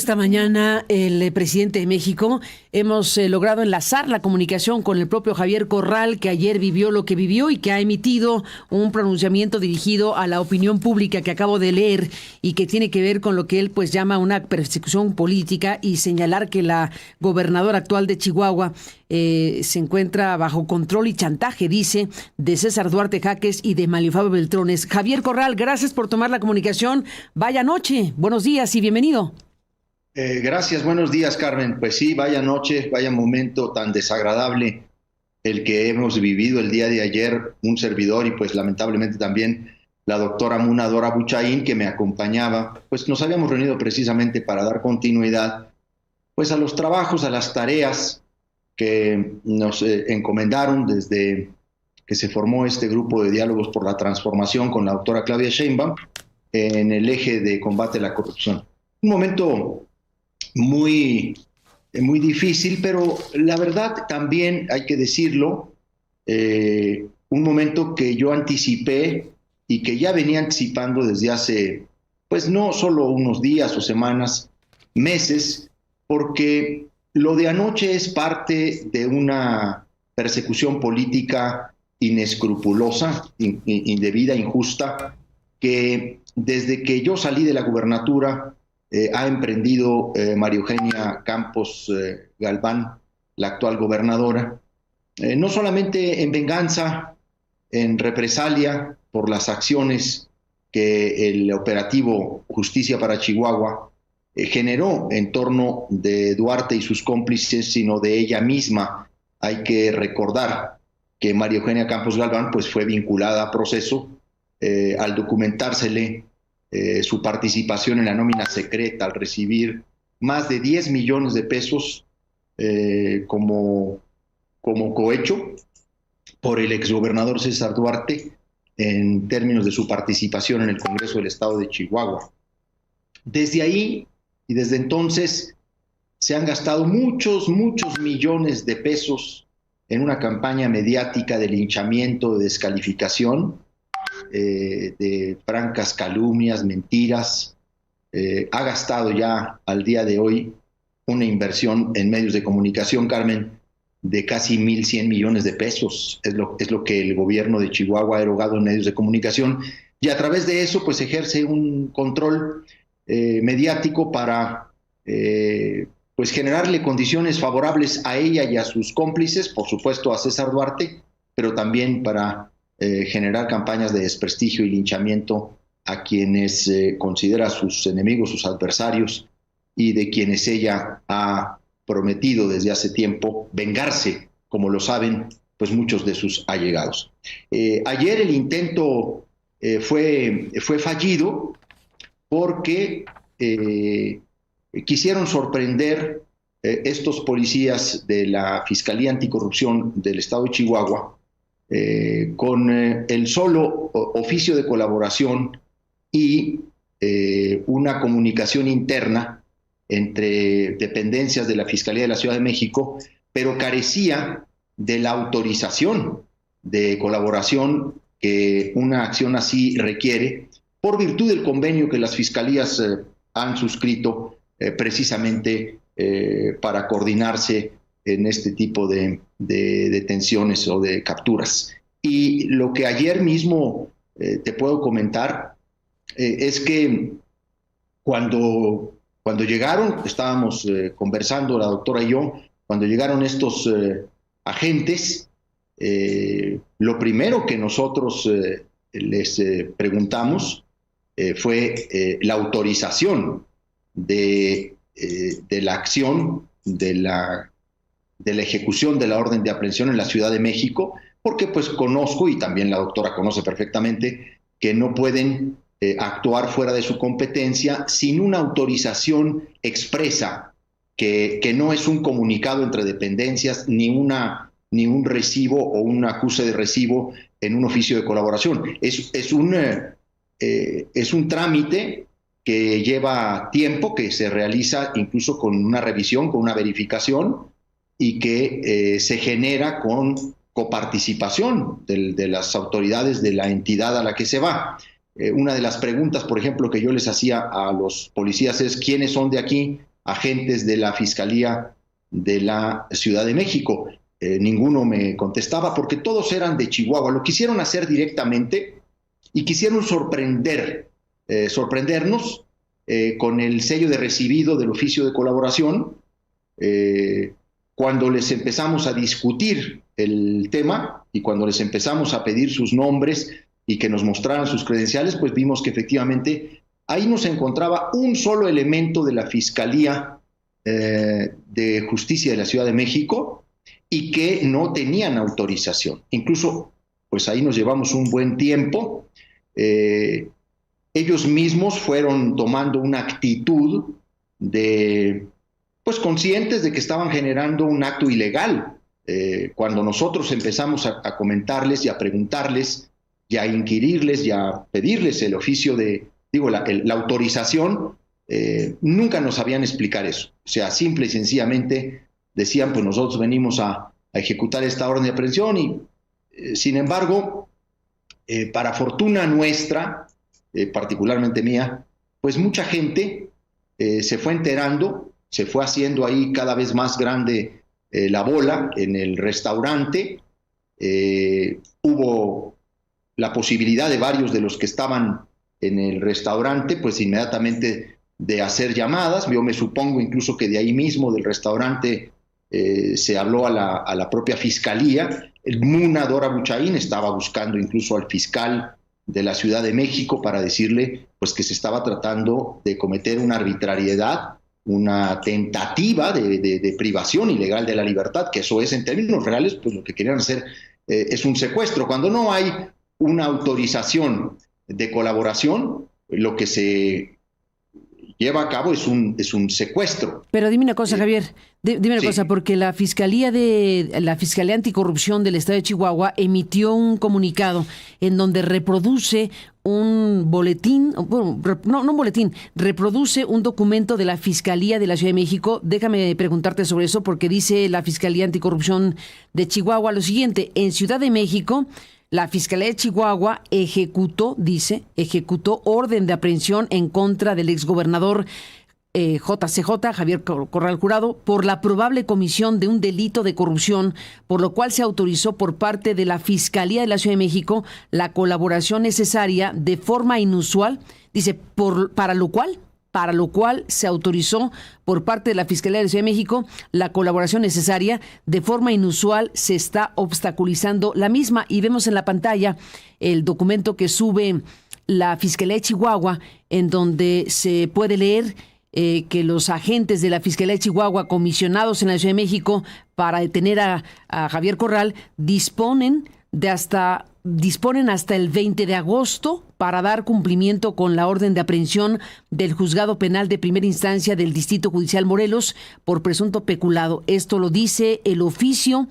esta mañana el presidente de México. Hemos logrado enlazar la comunicación con el propio Javier Corral, que ayer vivió lo que vivió y que ha emitido un pronunciamiento dirigido a la opinión pública que acabo de leer y que tiene que ver con lo que él pues llama una persecución política y señalar que la gobernadora actual de Chihuahua se encuentra bajo control y chantaje, dice, de César Duarte Jaques y de Mario Fabio Beltrones. Javier Corral, gracias por tomar la comunicación. Vaya noche, buenos días y bienvenido. Gracias, buenos días, Carmen. Pues sí, vaya noche, vaya momento tan desagradable el que hemos vivido el día de ayer, un servidor y pues lamentablemente también la doctora Muna Dora Buchaín, que me acompañaba. Pues nos habíamos reunido precisamente para dar continuidad pues a los trabajos, a las tareas que nos encomendaron desde que se formó este grupo de diálogos por la transformación con la doctora Claudia Sheinbaum en el eje de combate a la corrupción. Un momento muy difícil, pero la verdad también hay que decirlo, un momento que yo anticipé y que ya venía anticipando desde hace, pues no solo unos días o semanas, meses, porque lo de anoche es parte de una persecución política inescrupulosa, indebida, injusta, que desde que yo salí de la gubernatura ha emprendido María Eugenia Campos Galván, la actual gobernadora, no solamente en venganza, en represalia por las acciones que el operativo Justicia para Chihuahua generó en torno de Duarte y sus cómplices, sino de ella misma. Hay que recordar que María Eugenia Campos Galván pues, fue vinculada a proceso al documentársele su participación en la nómina secreta, al recibir más de 10 millones de pesos como cohecho por el exgobernador César Duarte en términos de su participación en el Congreso del Estado de Chihuahua. Desde ahí y desde entonces se han gastado muchos millones de pesos en una campaña mediática de linchamiento, de descalificación, de francas calumnias, mentiras. Ha gastado ya al día de hoy una inversión en medios de comunicación, Carmen, de casi 1,100 millones de pesos. Es lo que el gobierno de Chihuahua ha erogado en medios de comunicación y a través de eso pues ejerce un control mediático para pues generarle condiciones favorables a ella y a sus cómplices, por supuesto a César Duarte, pero también para generar campañas de desprestigio y linchamiento a quienes considera sus enemigos, sus adversarios, y de quienes ella ha prometido desde hace tiempo vengarse, como lo saben, pues muchos de sus allegados. Ayer el intento fue fallido porque quisieron sorprender estos policías de la Fiscalía Anticorrupción del Estado de Chihuahua con el solo oficio de colaboración y una comunicación interna entre dependencias de la Fiscalía de la Ciudad de México, pero carecía de la autorización de colaboración que una acción así requiere por virtud del convenio que las fiscalías han suscrito precisamente para coordinarse en este tipo de detenciones o de capturas. Y lo que ayer mismo te puedo comentar es que cuando llegaron, estábamos conversando la doctora y yo, cuando llegaron estos agentes, lo primero que nosotros les preguntamos fue la autorización de la acción, de la ejecución de la orden de aprehensión en la Ciudad de México, porque pues conozco, y también la doctora conoce perfectamente, que no pueden actuar fuera de su competencia sin una autorización expresa, que no es un comunicado entre dependencias, ni un recibo o un acuse de recibo en un oficio de colaboración. Es un trámite que lleva tiempo, que se realiza incluso con una revisión, con una verificación, y que se genera con coparticipación de las autoridades de la entidad a la que se va. Una de las preguntas, por ejemplo, que yo les hacía a los policías es: ¿quiénes son de aquí? agentes de la Fiscalía de la Ciudad de México. Ninguno me contestaba porque todos eran de Chihuahua. Lo quisieron hacer directamente y quisieron sorprendernos con el sello de recibido del oficio de colaboración. Cuando les empezamos a discutir el tema y cuando les empezamos a pedir sus nombres y que nos mostraran sus credenciales, pues vimos que efectivamente ahí nos encontraba un solo elemento de la Fiscalía de Justicia de la Ciudad de México y que no tenían autorización. Incluso, pues ahí nos llevamos un buen tiempo. Ellos mismos fueron tomando una actitud de, pues conscientes de que estaban generando un acto ilegal. Cuando nosotros empezamos a comentarles y a preguntarles y a inquirirles y a pedirles el oficio de, la autorización, nunca nos sabían explicar eso. O sea, simple y sencillamente decían, pues nosotros venimos a ejecutar esta orden de aprehensión y, sin embargo, para fortuna nuestra, particularmente mía, pues mucha gente se fue enterando, se fue haciendo ahí cada vez más grande la bola en el restaurante. Hubo la posibilidad de varios de los que estaban en el restaurante, pues inmediatamente de hacer llamadas. Yo me supongo incluso que de ahí mismo, del restaurante, se habló a la propia fiscalía. El Muna Dora Buchaín estaba buscando incluso al fiscal de la Ciudad de México para decirle pues que se estaba tratando de cometer una arbitrariedad, una tentativa de privación ilegal de la libertad, que eso es, en términos reales, pues lo que querían hacer es un secuestro. Cuando no hay una autorización de colaboración, lo que se lleva a cabo es un secuestro. Pero dime una cosa, Javier, dime una cosa, porque la Fiscalía Anticorrupción del Estado de Chihuahua emitió un comunicado en donde reproduce un boletín, bueno, no un boletín, reproduce un documento de la Fiscalía de la Ciudad de México. Déjame preguntarte sobre eso, porque dice la Fiscalía Anticorrupción de Chihuahua lo siguiente: en Ciudad de México, la Fiscalía de Chihuahua ejecutó orden de aprehensión en contra del exgobernador JCJ, Javier Corral Jurado, por la probable comisión de un delito de corrupción, por lo cual se autorizó por parte de la Fiscalía de la Ciudad de México la colaboración necesaria de forma inusual, dice, para lo cual se autorizó por parte de la Fiscalía de la Ciudad de México la colaboración necesaria. De forma inusual se está obstaculizando la misma. Y vemos en la pantalla el documento que sube la Fiscalía de Chihuahua, en donde se puede leer que los agentes de la Fiscalía de Chihuahua, comisionados en la Ciudad de México para detener a Javier Corral, disponen hasta el 20 de agosto para dar cumplimiento con la orden de aprehensión del Juzgado Penal de Primera Instancia del Distrito Judicial Morelos por presunto peculado. Esto lo dice el oficio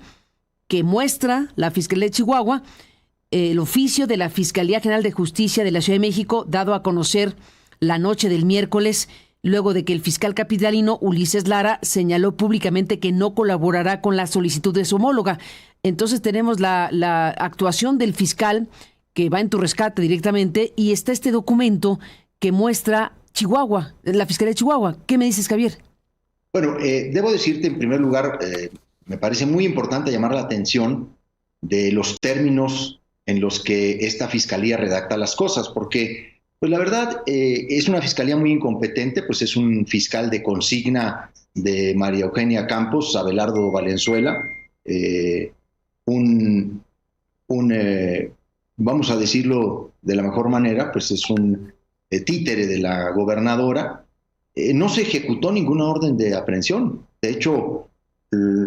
que muestra la Fiscalía de Chihuahua, el oficio de la Fiscalía General de Justicia de la Ciudad de México, dado a conocer la noche del miércoles, luego de que el fiscal capitalino Ulises Lara señaló públicamente que no colaborará con la solicitud de su homóloga. Entonces tenemos la actuación del fiscal que va en tu rescate directamente, y está este documento que muestra Chihuahua, la Fiscalía de Chihuahua. ¿Qué me dices, Javier? Bueno, debo decirte en primer lugar, me parece muy importante llamar la atención de los términos en los que esta fiscalía redacta las cosas, porque pues la verdad es una fiscalía muy incompetente, pues es un fiscal de consigna de María Eugenia Campos, Abelardo Valenzuela, vamos a decirlo de la mejor manera, pues es un títere de la gobernadora. No se ejecutó ninguna orden de aprehensión. De hecho,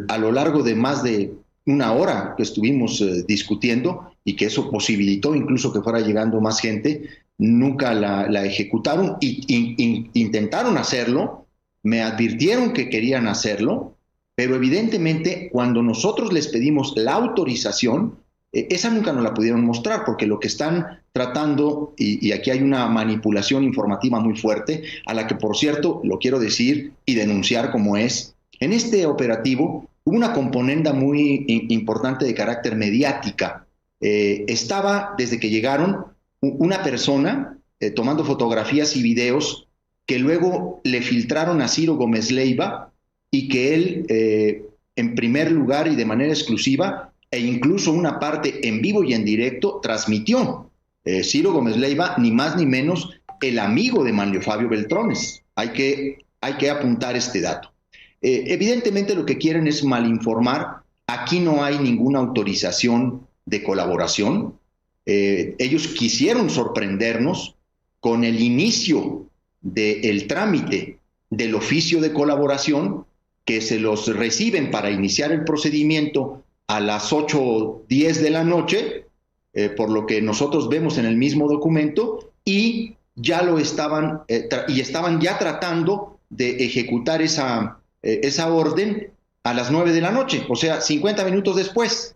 a lo largo de más de una hora que estuvimos discutiendo, y que eso posibilitó incluso que fuera llegando más gente, nunca la ejecutaron. Intentaron hacerlo, me advirtieron que querían hacerlo, pero evidentemente cuando nosotros les pedimos la autorización, esa nunca nos la pudieron mostrar, porque lo que están tratando, y aquí hay una manipulación informativa muy fuerte, a la que, por cierto, lo quiero decir y denunciar como es, en este operativo hubo una componenda muy importante de carácter mediática. Estaba, desde que llegaron, una persona tomando fotografías y videos que luego le filtraron a Ciro Gómez Leiva y que él, en primer lugar y de manera exclusiva, e incluso una parte en vivo y en directo, transmitió. Ciro Gómez Leiva, ni más ni menos, el amigo de Manlio Fabio Beltrones. Hay que apuntar este dato. Evidentemente lo que quieren es malinformar. Aquí no hay ninguna autorización de colaboración. Ellos quisieron sorprendernos con el inicio del trámite del oficio de colaboración, que se los reciben para iniciar el procedimiento a las 8:10 de la noche, por lo que nosotros vemos en el mismo documento, y ya lo estaban ya tratando de ejecutar esa orden a las 9 de la noche, o sea, 50 minutos después.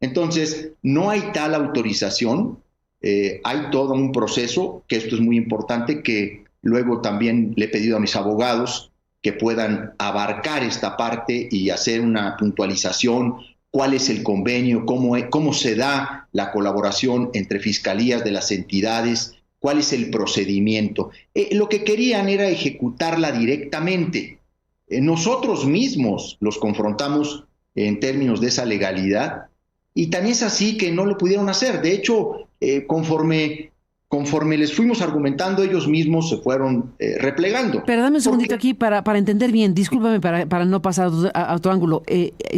Entonces, no hay tal autorización, hay todo un proceso, que esto es muy importante, que luego también le he pedido a mis abogados que puedan abarcar esta parte y hacer una puntualización, cuál es el convenio, cómo se da la colaboración entre fiscalías de las entidades, cuál es el procedimiento. Lo que querían era ejecutarla directamente. Nosotros mismos los confrontamos en términos de esa legalidad, y tan es así que no lo pudieron hacer. De hecho, conforme les fuimos argumentando, ellos mismos se fueron replegando. Pero dame un segundito aquí para entender bien, discúlpame para no pasar a otro ángulo.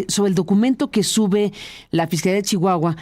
Sobre el documento que sube la Fiscalía de Chihuahua,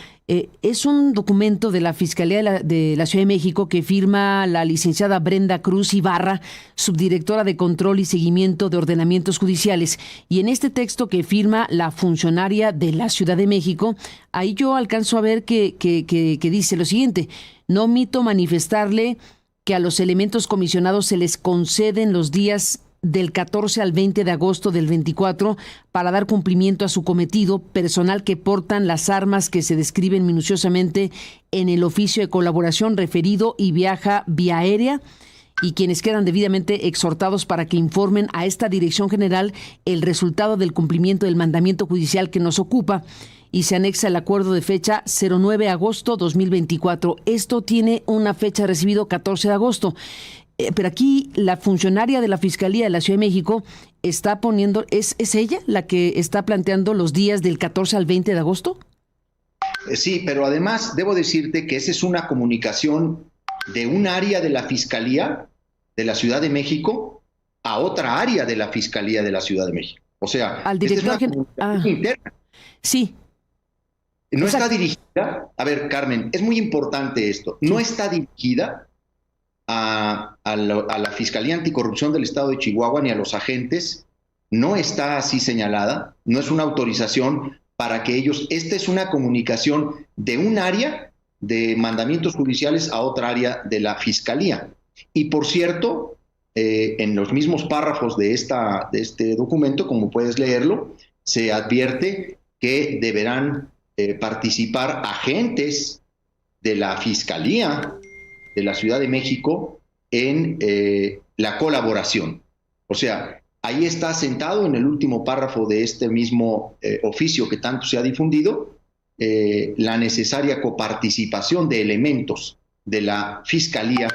es un documento de la Fiscalía de la Ciudad de México que firma la licenciada Brenda Cruz Ibarra, subdirectora de Control y Seguimiento de Ordenamientos Judiciales. Y en este texto que firma la funcionaria de la Ciudad de México, ahí yo alcanzo a ver que dice lo siguiente: no omito manifestarle que a los elementos comisionados se les conceden los días del 14 al 20 de agosto del 24 para dar cumplimiento a su cometido, personal que portan las armas que se describen minuciosamente en el oficio de colaboración referido y viaja vía aérea, y quienes quedan debidamente exhortados para que informen a esta Dirección General el resultado del cumplimiento del mandamiento judicial que nos ocupa, y se anexa el acuerdo de fecha 09 de agosto 2024. Esto tiene una fecha recibido 14 de agosto. Pero aquí la funcionaria de la Fiscalía de la Ciudad de México está poniendo, ¿es ella la que está planteando los días del 14 al 20 de agosto? Sí, pero además debo decirte que esa es una comunicación de un área de la Fiscalía de la Ciudad de México a otra área de la Fiscalía de la Ciudad de México. O sea, al director interna. Sí. No está dirigida, a ver, Carmen, es muy importante esto, no está dirigida a la Fiscalía Anticorrupción del Estado de Chihuahua ni a los agentes, no está así señalada, no es una autorización para que ellos, esta es una comunicación de un área de mandamientos judiciales a otra área de la Fiscalía. Y por cierto, en los mismos párrafos de este documento, como puedes leerlo, se advierte que deberán participar agentes de la Fiscalía de la Ciudad de México en la colaboración. O sea, ahí está sentado en el último párrafo de este mismo oficio que tanto se ha difundido, la necesaria coparticipación de elementos de la Fiscalía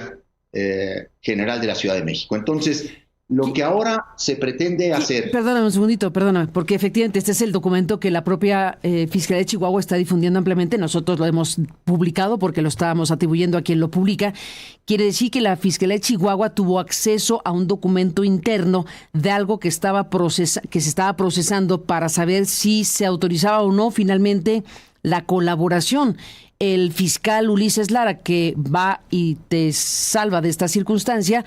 General de la Ciudad de México. Entonces, lo que ahora se pretende hacer... Perdóname un segundito, porque efectivamente este es el documento que la propia Fiscalía de Chihuahua está difundiendo ampliamente. Nosotros lo hemos publicado porque lo estábamos atribuyendo a quien lo publica. Quiere decir que la Fiscalía de Chihuahua tuvo acceso a un documento interno de algo que se estaba procesando para saber si se autorizaba o no finalmente la colaboración. El fiscal Ulises Lara, que va y te salva de esta circunstancia,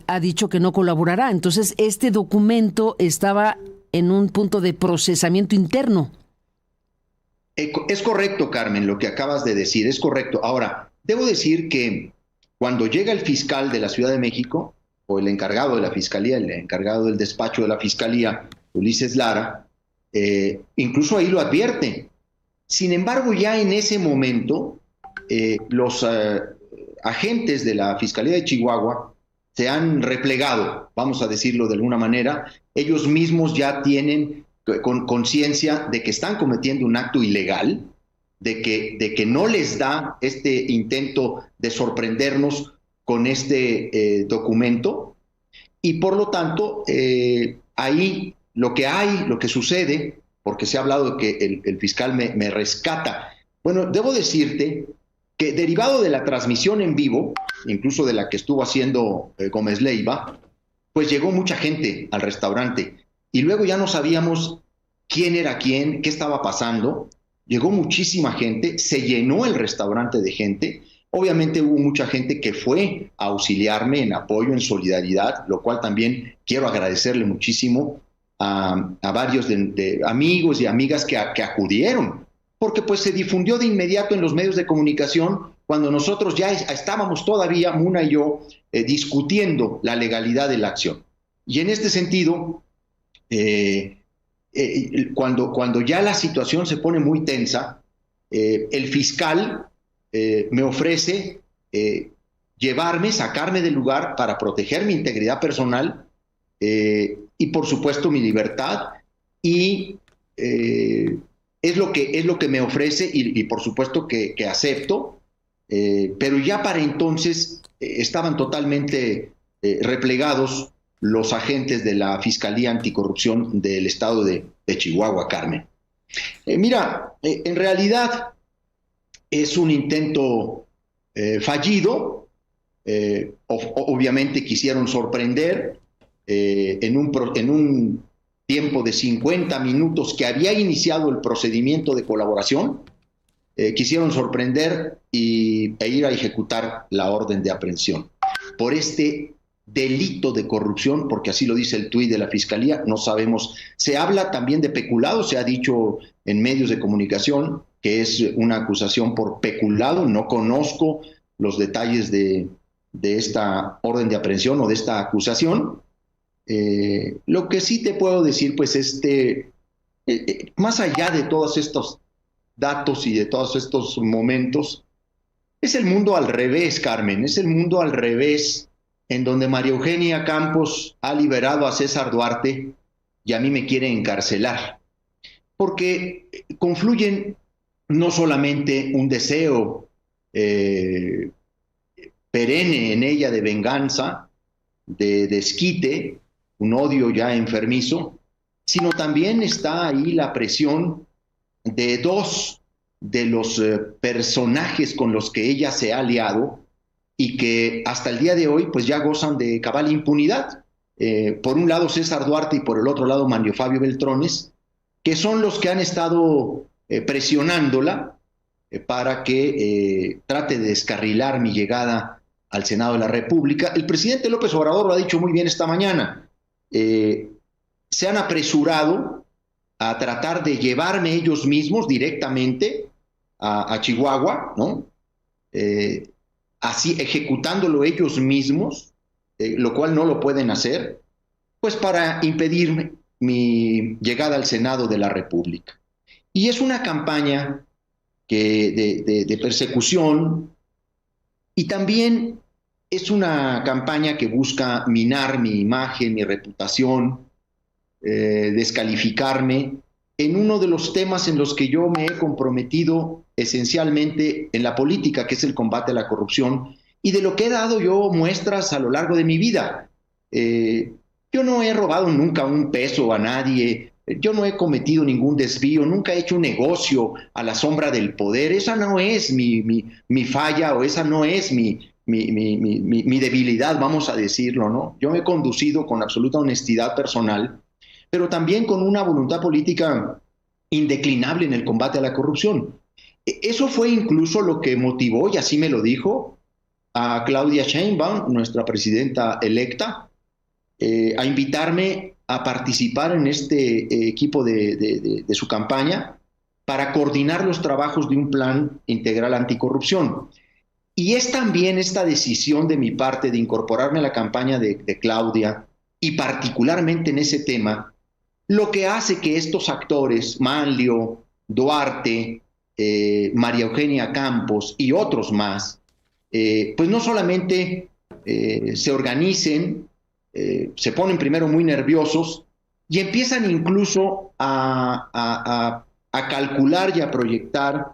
ha dicho que no colaborará. Entonces, este documento estaba en un punto de procesamiento interno. Es correcto, Carmen, lo que acabas de decir, es correcto. Ahora, debo decir que cuando llega el fiscal de la Ciudad de México, o el encargado de la Fiscalía, el encargado del despacho de la Fiscalía, Ulises Lara, incluso ahí lo advierte. Sin embargo, ya en ese momento, los agentes de la Fiscalía de Chihuahua se han replegado, vamos a decirlo de alguna manera. Ellos mismos ya tienen conciencia de que están cometiendo un acto ilegal, de que no les da este intento de sorprendernos con este documento, y por lo tanto ahí lo que sucede, porque se ha hablado de que el fiscal me rescata. Bueno, debo decirte que derivado de la transmisión en vivo, incluso de la que estuvo haciendo Gómez Leiva, pues llegó mucha gente al restaurante y luego ya no sabíamos quién era quién, qué estaba pasando. Llegó muchísima gente, se llenó el restaurante de gente. Obviamente hubo mucha gente que fue a auxiliarme en apoyo, en solidaridad, lo cual también quiero agradecerle muchísimo a varios de amigos y amigas que acudieron, porque pues se difundió de inmediato en los medios de comunicación cuando nosotros ya estábamos todavía, Muna y yo, discutiendo la legalidad de la acción. Y en este sentido, cuando ya la situación se pone muy tensa, el fiscal me ofrece llevarme, sacarme del lugar para proteger mi integridad personal y por supuesto mi libertad, y es lo que me ofrece y por supuesto que acepto, pero ya para entonces estaban totalmente replegados los agentes de la Fiscalía Anticorrupción del estado de Chihuahua, Carmen. Mira, en realidad es un intento fallido. Obviamente quisieron sorprender en un tiempo de 50 minutos que había iniciado el procedimiento de colaboración. Quisieron sorprender e ir a ejecutar la orden de aprehensión por este delito de corrupción, porque así lo dice el tuit de la Fiscalía. No sabemos, se habla también de peculado, se ha dicho en medios de comunicación que es una acusación por peculado. No conozco los detalles de esta orden de aprehensión o de esta acusación. Lo que sí te puedo decir, pues, más allá de todos estos datos y de todos estos momentos, es el mundo al revés, Carmen, es el mundo al revés, en donde María Eugenia Campos ha liberado a César Duarte y a mí me quiere encarcelar, porque confluyen no solamente un deseo perenne en ella de venganza, de desquite, un odio ya enfermizo, sino también está ahí la presión de dos de los personajes con los que ella se ha aliado y que hasta el día de hoy pues ya gozan de cabal impunidad. Por un lado César Duarte y por el otro lado Manlio Fabio Beltrones, que son los que han estado presionándola para que trate de descarrilar mi llegada al Senado de la República. El presidente López Obrador lo ha dicho muy bien esta mañana. Se han apresurado a tratar de llevarme ellos mismos directamente a Chihuahua, ¿no? Así ejecutándolo ellos mismos, lo cual no lo pueden hacer, pues para impedir mi llegada al Senado de la República. Y es una campaña de persecución, y también es una campaña que busca minar mi imagen, mi reputación, descalificarme en uno de los temas en los que yo me he comprometido esencialmente en la política, que es el combate a la corrupción, y de lo que he dado yo muestras a lo largo de mi vida. Yo no he robado nunca un peso a nadie, yo no he cometido ningún desvío, nunca he hecho un negocio a la sombra del poder. Esa no es mi falla, o esa no es mi debilidad, vamos a decirlo, ¿no? Yo me he conducido con absoluta honestidad personal, pero también con una voluntad política indeclinable en el combate a la corrupción. Eso fue incluso lo que motivó, y así me lo dijo, a Claudia Sheinbaum, nuestra presidenta electa, a invitarme a participar en este equipo de su campaña para coordinar los trabajos de un plan integral anticorrupción. Y es también esta decisión de mi parte de incorporarme a la campaña de Claudia, y particularmente en ese tema, lo que hace que estos actores, Manlio, Duarte, María Eugenia Campos y otros más, pues no solamente se organicen, se ponen primero muy nerviosos y empiezan incluso a calcular y a proyectar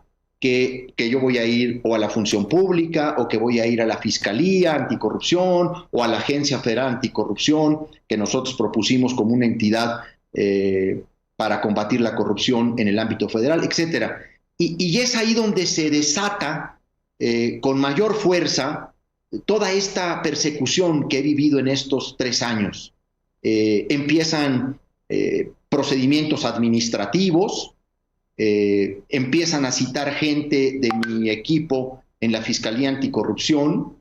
que yo voy a ir o a la función pública o que voy a ir a la Fiscalía Anticorrupción o a la Agencia Federal Anticorrupción, que nosotros propusimos como una entidad para combatir la corrupción en el ámbito federal, etcétera. Y es ahí donde se desata con mayor fuerza toda esta persecución que he vivido en estos 3 años. Empiezan procedimientos administrativos, empiezan a citar gente de mi equipo en la Fiscalía Anticorrupción.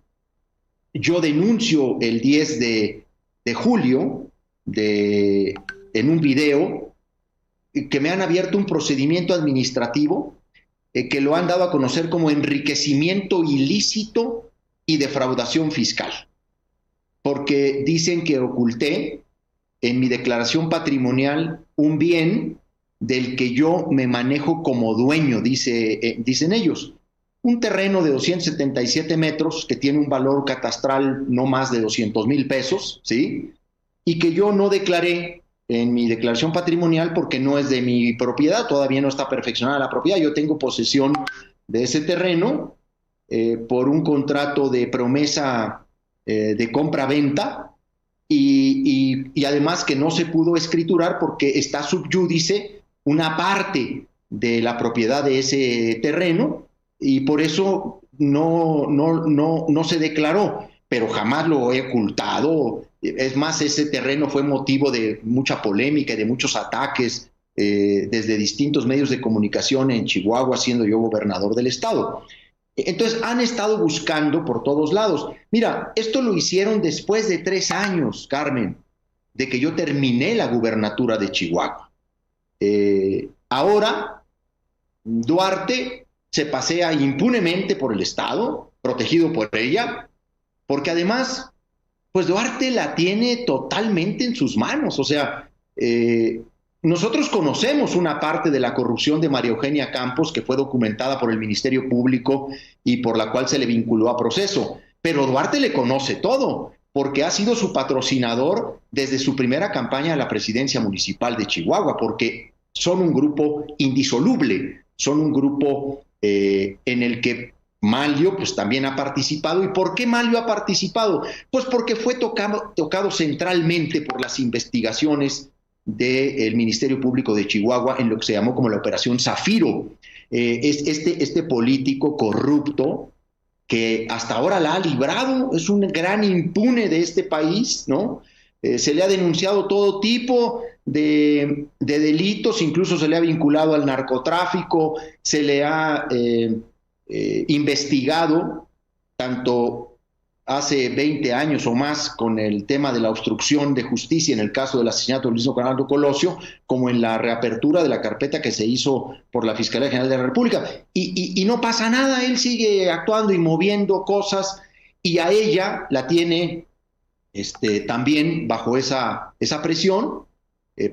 Yo denuncio el 10 de julio en un video que me han abierto un procedimiento administrativo que lo han dado a conocer como enriquecimiento ilícito y defraudación fiscal, porque dicen que oculté en mi declaración patrimonial un bien del que yo me manejo como dueño, dicen ellos. Un terreno de 277 metros que tiene un valor catastral no más de 200,000 pesos, ¿sí? Y que yo no declaré en mi declaración patrimonial porque no es de mi propiedad, todavía no está perfeccionada la propiedad. Yo tengo posesión de ese terreno por un contrato de promesa de compra-venta y además que no se pudo escriturar porque está subyúdice una parte de la propiedad de ese terreno y por eso no se declaró, pero jamás lo he ocultado. Es más, ese terreno fue motivo de mucha polémica y de muchos ataques desde distintos medios de comunicación en Chihuahua, siendo yo gobernador del estado. Entonces han estado buscando por todos lados. Mira, esto lo hicieron después de 3 años, Carmen, de que yo terminé la gubernatura de Chihuahua. Ahora, Duarte se pasea impunemente por el estado, protegido por ella, porque además, pues Duarte la tiene totalmente en sus manos. O sea, nosotros conocemos una parte de la corrupción de María Eugenia Campos que fue documentada por el Ministerio Público y por la cual se le vinculó a proceso, pero Duarte le conoce todo, porque ha sido su patrocinador desde su primera campaña a la presidencia municipal de Chihuahua, porque son un grupo indisoluble, son un grupo en el que Manlio pues también ha participado. ¿Y por qué Manlio ha participado? Pues porque fue tocado centralmente por las investigaciones del Ministerio Público de Chihuahua en lo que se llamó como la Operación Zafiro. Este político corrupto que hasta ahora la ha librado, es un gran impune de este país, ¿no? Se le ha denunciado todo tipo de delitos, incluso se le ha vinculado al narcotráfico, se le ha investigado, tanto hace 20 años o más con el tema de la obstrucción de justicia en el caso del asesinato de Luis Donaldo Colosio, como en la reapertura de la carpeta que se hizo por la Fiscalía General de la República. Y no pasa nada, él sigue actuando y moviendo cosas, y a ella la tiene también bajo esa presión.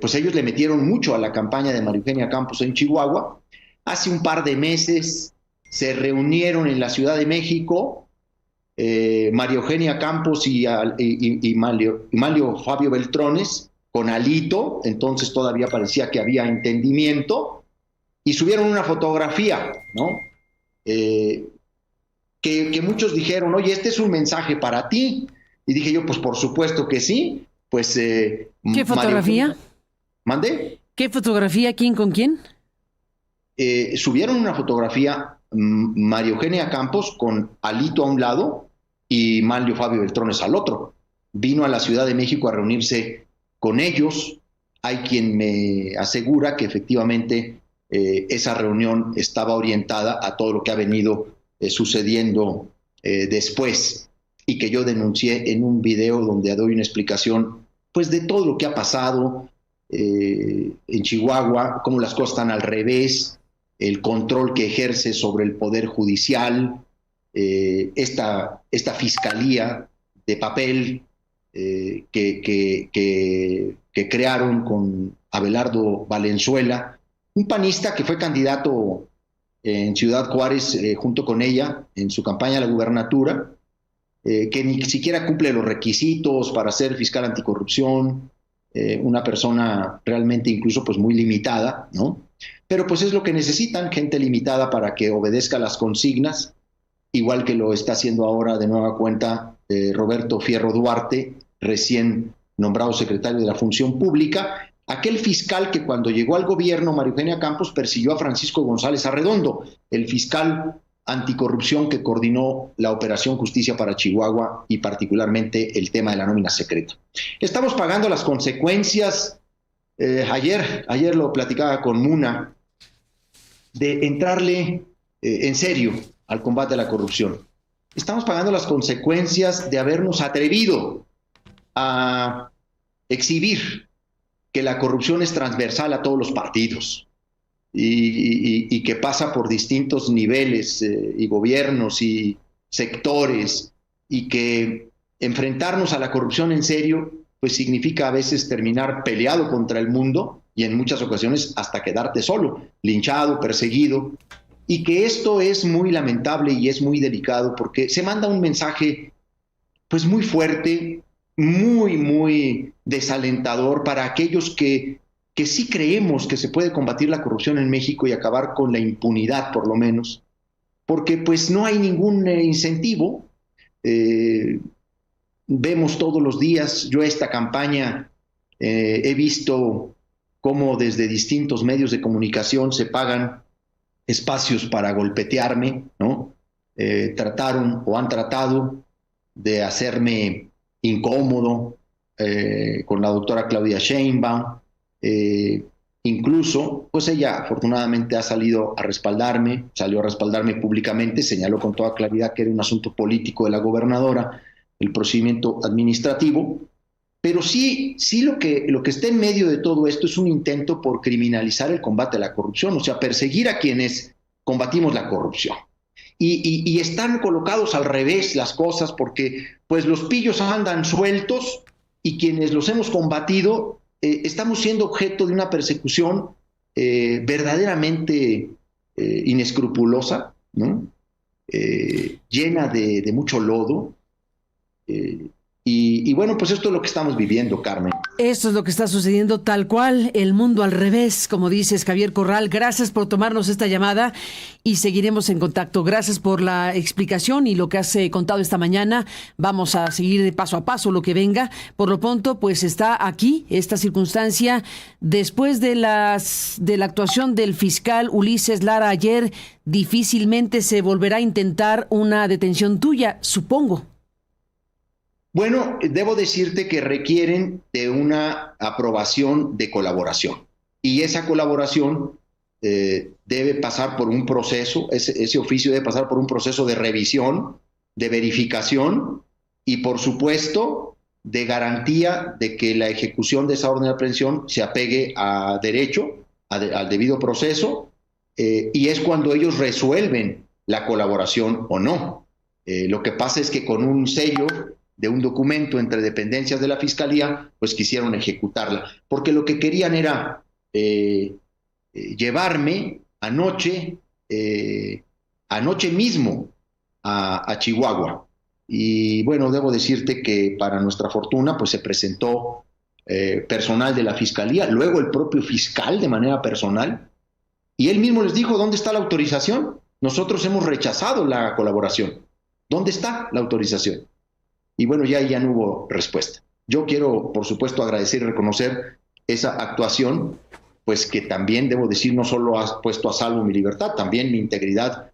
Pues ellos le metieron mucho a la campaña de María Eugenia Campos en Chihuahua. Hace un par de meses se reunieron en la Ciudad de México María Eugenia Campos y Manlio Fabio Beltrones con Alito, entonces todavía parecía que había entendimiento, y subieron una fotografía, ¿no? Que muchos dijeron, oye, este es un mensaje para ti. Y dije yo, pues por supuesto que sí. Pues, ¿qué fotografía? ¿Mandé? ¿Qué fotografía? ¿Quién con quién? Subieron una fotografía María Eugenia Campos con Alito a un lado y Manlio Fabio Beltrones al otro. Vino a la Ciudad de México a reunirse con ellos. Hay quien me asegura que efectivamente esa reunión estaba orientada a todo lo que ha venido sucediendo después, y que yo denuncié en un video donde doy una explicación pues de todo lo que ha pasado en Chihuahua, cómo las cosas están al revés, el control que ejerce sobre el Poder Judicial, esta fiscalía de papel que crearon con Abelardo Valenzuela, un panista que fue candidato en Ciudad Juárez junto con ella en su campaña a la gubernatura, que ni siquiera cumple los requisitos para ser fiscal anticorrupción, una persona realmente incluso pues muy limitada, ¿no? Pero pues es lo que necesitan, gente limitada para que obedezca las consignas, igual que lo está haciendo ahora de nueva cuenta Roberto Fierro Duarte, recién nombrado secretario de la Función Pública, aquel fiscal que cuando llegó al gobierno, María Eugenia Campos, persiguió a Francisco González Arredondo, el fiscal anticorrupción que coordinó la Operación Justicia para Chihuahua y particularmente el tema de la nómina secreta. Estamos pagando las consecuencias. Ayer lo platicaba con Muna, de entrarle en serio al combate a la corrupción. Estamos pagando las consecuencias de habernos atrevido a exhibir que la corrupción es transversal a todos los partidos y que pasa por distintos niveles y gobiernos y sectores, y que enfrentarnos a la corrupción en serio pues significa a veces terminar peleado contra el mundo y en muchas ocasiones hasta quedarte solo, linchado, perseguido, y que esto es muy lamentable y es muy delicado porque se manda un mensaje pues muy fuerte, muy desalentador para aquellos que sí creemos que se puede combatir la corrupción en México y acabar con la impunidad, por lo menos, porque pues no hay ningún incentivo. Vemos todos los días, yo esta campaña he visto cómo desde distintos medios de comunicación se pagan espacios para golpetearme, ¿no? Trataron o han tratado de hacerme incómodo con la doctora Claudia Sheinbaum. Incluso, pues ella afortunadamente ha salió a respaldarme públicamente, señaló con toda claridad que era un asunto político de la gobernadora, el procedimiento administrativo, pero sí lo que está en medio de todo esto es un intento por criminalizar el combate a la corrupción, o sea, perseguir a quienes combatimos la corrupción. Y están colocados al revés las cosas porque pues los pillos andan sueltos y quienes los hemos combatido estamos siendo objeto de una persecución verdaderamente inescrupulosa, ¿no? Llena de mucho lodo. Y bueno, pues esto es lo que estamos viviendo, Carmen. Esto es lo que está sucediendo tal cual, el mundo al revés, como dices, Javier Corral. Gracias por tomarnos esta llamada y seguiremos en contacto. Gracias por la explicación y lo que has contado esta mañana. Vamos a seguir de paso a paso lo que venga. Por lo pronto, pues está aquí esta circunstancia. Después de la actuación del fiscal Ulises Lara ayer, difícilmente se volverá a intentar una detención tuya, supongo. Bueno, debo decirte que requieren de una aprobación de colaboración y esa colaboración debe pasar por un proceso, ese oficio debe pasar por un proceso de revisión, de verificación y por supuesto de garantía de que la ejecución de esa orden de aprehensión se apegue a derecho, al debido proceso, y es cuando ellos resuelven la colaboración o no. Lo que pasa es que con un sello de un documento entre dependencias de la Fiscalía, pues quisieron ejecutarla, porque lo que querían era llevarme anoche mismo a Chihuahua. Y bueno, debo decirte que para nuestra fortuna, pues se presentó personal de la Fiscalía, luego el propio fiscal de manera personal, y él mismo les dijo, ¿dónde está la autorización? Nosotros hemos rechazado la colaboración. ¿Dónde está la autorización? Y bueno, ya no hubo respuesta. Yo quiero, por supuesto, agradecer y reconocer esa actuación, pues que también, debo decir, no solo ha puesto a salvo mi libertad, también mi integridad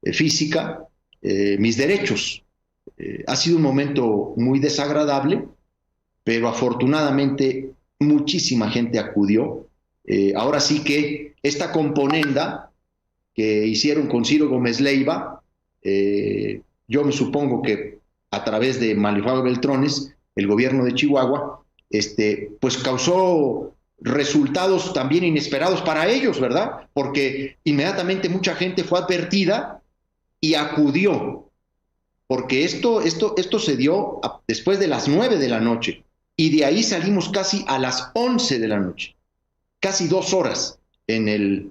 física, mis derechos. Ha sido un momento muy desagradable, pero afortunadamente muchísima gente acudió. Ahora sí que esta componenda que hicieron con Ciro Gómez Leiva, yo me supongo que a través de Manlio Beltrones, el gobierno de Chihuahua, pues causó resultados también inesperados para ellos, ¿verdad? Porque inmediatamente mucha gente fue advertida y acudió, porque esto se dio después de las 9 de la noche, y de ahí salimos casi a las 11 de la noche, casi 2 horas en el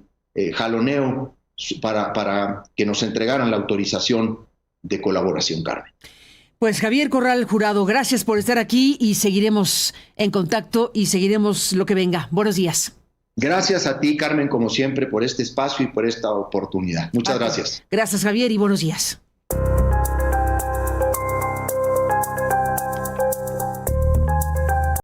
jaloneo para que nos entregaran la autorización de colaboración, Carmen. Pues Javier Corral Jurado, gracias por estar aquí y seguiremos en contacto y seguiremos lo que venga. Buenos días. Gracias a ti, Carmen, como siempre, por este espacio y por esta oportunidad. Muchas gracias. Gracias, Javier, y buenos días.